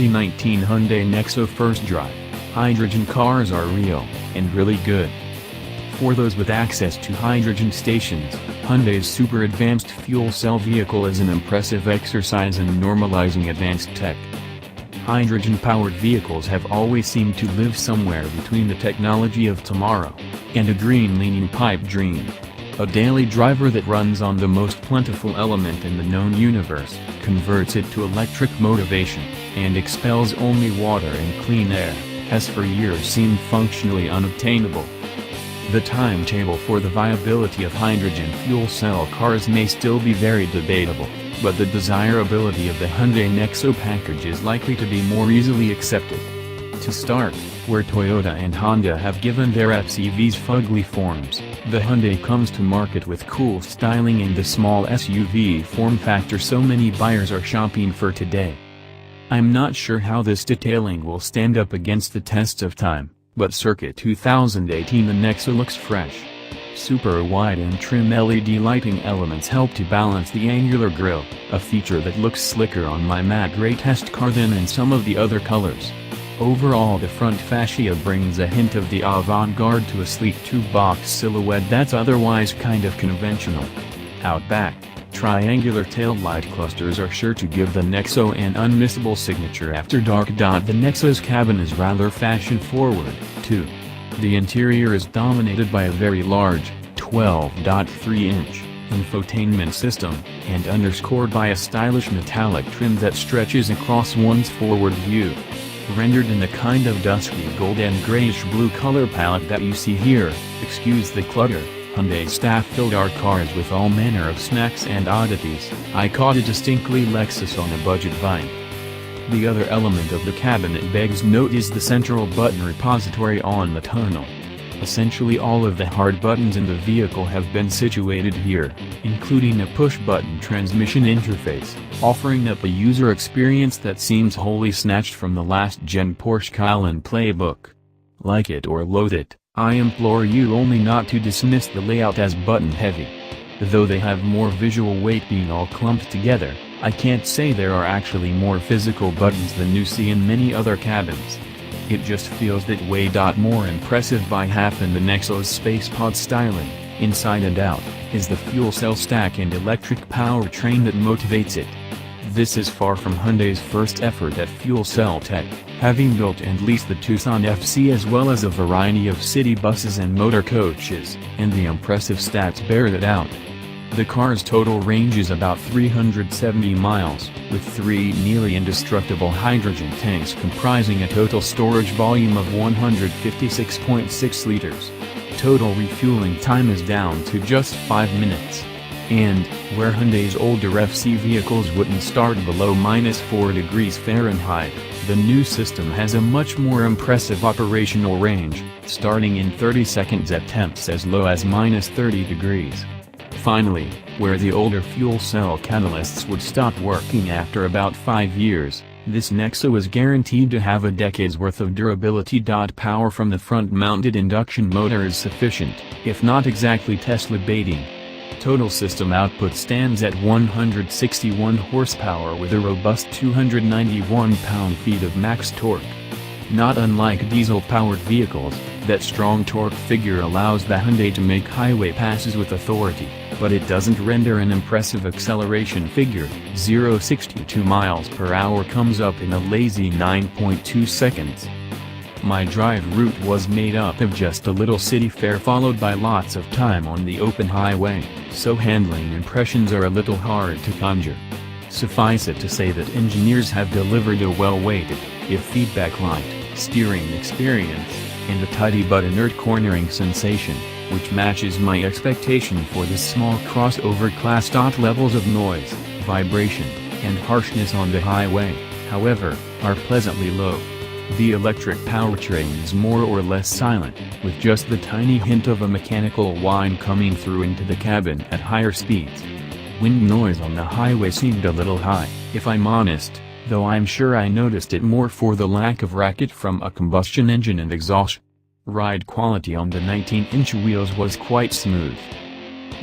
2019 Hyundai Nexo First Drive. Hydrogen cars are real, and really good. For those with access to hydrogen stations, Hyundai's super advanced fuel cell vehicle is an impressive exercise in normalizing advanced tech. Hydrogen-powered vehicles have always seemed to live somewhere between the technology of tomorrow and a green-leaning pipe dream. A daily driver that runs on the most plentiful element in the known universe, converts it to electric motivation, and expels only water and clean air, has for years seemed functionally unobtainable. The timetable for the viability of hydrogen fuel cell cars may still be very debatable, but the desirability of the Hyundai Nexo package is likely to be more easily accepted. To start, where Toyota and Honda have given their FCVs fugly forms, the Hyundai comes to market with cool styling in the small SUV form factor so many buyers are shopping for today. I'm not sure how this detailing will stand up against the test of time, but circa 2018 the Nexo looks fresh. Super wide and trim LED lighting elements help to balance the angular grille, a feature that looks slicker on my matte gray test car than in some of the other colors. Overall, the front fascia brings a hint of the avant-garde to a sleek two-box silhouette that's otherwise kind of conventional. Out back, triangular taillight clusters are sure to give the Nexo an unmissable signature after dark. The Nexo's cabin is rather fashion-forward, too. The interior is dominated by a very large, 12.3-inch, infotainment system, and underscored by a stylish metallic trim that stretches across one's forward view. Rendered in the kind of dusky gold and grayish-blue color palette that you see here, excuse the clutter, Hyundai staff filled our cars with all manner of snacks and oddities. I caught a distinctly Lexus on a budget vibe. The other element of the cabin that begs note is the central button repository on the tonneau. Essentially all of the hard buttons in the vehicle have been situated here, including a push-button transmission interface, offering up a user experience that seems wholly snatched from the last-gen Porsche Cayenne playbook. Like it or loathe it, I implore you only not to dismiss the layout as button-heavy. Though they have more visual weight being all clumped together, I can't say there are actually more physical buttons than you see in many other cabins. It just feels that way. More impressive by half in the Nexo's SpacePod styling, inside and out, is the fuel cell stack and electric powertrain that motivates it. This is far from Hyundai's first effort at fuel cell tech, having built and leased the Tucson FC as well as a variety of city buses and motor coaches, and the impressive stats bear that out. The car's total range is about 370 miles, with 3 nearly indestructible hydrogen tanks comprising a total storage volume of 156.6 liters. Total refueling time is down to just 5 minutes. And, where Hyundai's older FC vehicles wouldn't start below -4 degrees Fahrenheit, the new system has a much more impressive operational range, starting in 30 seconds at temps as low as -30 degrees. Finally, where the older fuel cell catalysts would stop working after about 5 years, this Nexo is guaranteed to have a decade's worth of durability. Power from the front-mounted induction motor is sufficient, if not exactly Tesla baiting. Total system output stands at 161 horsepower with a robust 291 pound-feet of max torque. Not unlike diesel-powered vehicles, that strong torque figure allows the Hyundai to make highway passes with authority, but it doesn't render an impressive acceleration figure. 0-62 miles per hour comes up in a lazy 9.2 seconds. My drive route was made up of just a little city fare followed by lots of time on the open highway, so handling impressions are a little hard to conjure. Suffice it to say that engineers have delivered a well-weighted, if feedback light, steering experience, and a tidy but inert cornering sensation, which matches my expectation for this small crossover class. Levels of noise, vibration, and harshness on the highway, however, are pleasantly low. The electric powertrain is more or less silent, with just the tiny hint of a mechanical whine coming through into the cabin at higher speeds. Wind noise on the highway seemed a little high, if I'm honest, though I'm sure I noticed it more for the lack of racket from a combustion engine and exhaust. Ride quality on the 19-inch wheels was quite smooth.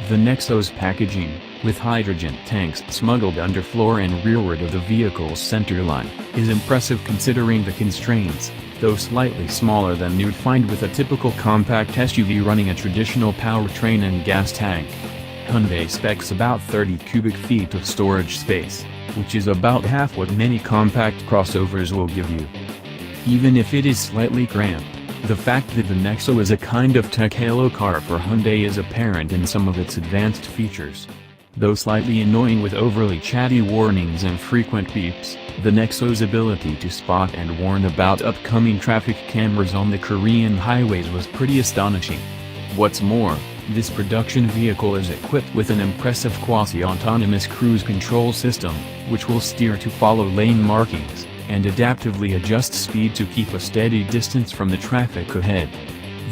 The Nexo's packaging, with hydrogen tanks smuggled underfloor and rearward of the vehicle's centerline, is impressive considering the constraints, though slightly smaller than you'd find with a typical compact SUV running a traditional powertrain and gas tank. Hyundai specs about 30 cubic feet of storage space, which is about half what many compact crossovers will give you. Even if it is slightly cramped, the fact that the Nexo is a kind of tech halo car for Hyundai is apparent in some of its advanced features. Though slightly annoying with overly chatty warnings and frequent beeps, the Nexo's ability to spot and warn about upcoming traffic cameras on the Korean highways was pretty astonishing. What's more, this production vehicle is equipped with an impressive quasi-autonomous cruise control system, which will steer to follow lane markings, and adaptively adjust speed to keep a steady distance from the traffic ahead.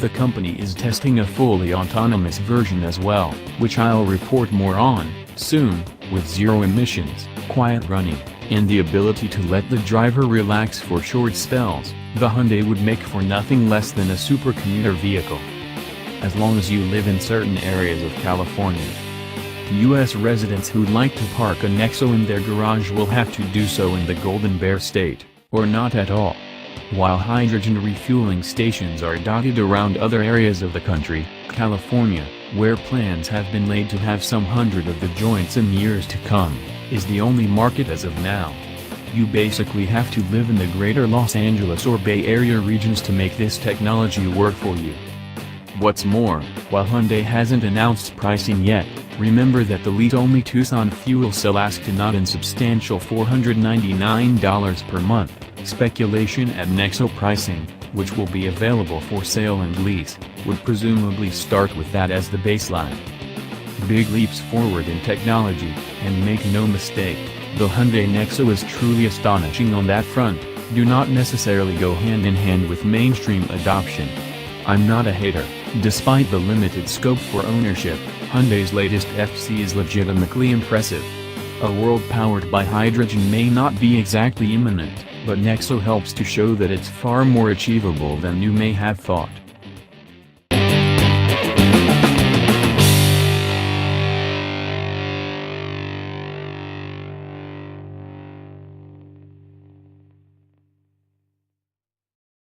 The company is testing a fully autonomous version as well, which I'll report more on, soon, with zero emissions, quiet running, and the ability to let the driver relax for short spells. The Hyundai would make for nothing less than a supercommuter vehicle. As long as you live in certain areas of California. U.S. residents who'd like to park a Nexo in their garage will have to do so in the Golden Bear State, or not at all. While hydrogen refueling stations are dotted around other areas of the country, California, where plans have been laid to have some hundred of the joints in years to come, is the only market as of now. You basically have to live in the greater Los Angeles or Bay Area regions to make this technology work for you. What's more, while Hyundai hasn't announced pricing yet, remember that the lease-only Tucson fuel cell asks a not insubstantial $499 per month. Speculation at Nexo pricing, which will be available for sale and lease, would presumably start with that as the baseline. Big leaps forward in technology, and make no mistake, the Hyundai Nexo is truly astonishing on that front, do not necessarily go hand in hand with mainstream adoption. I'm not a hater. Despite the limited scope for ownership, Hyundai's latest FC is legitimately impressive. A world powered by hydrogen may not be exactly imminent, but Nexo helps to show that it's far more achievable than you may have thought.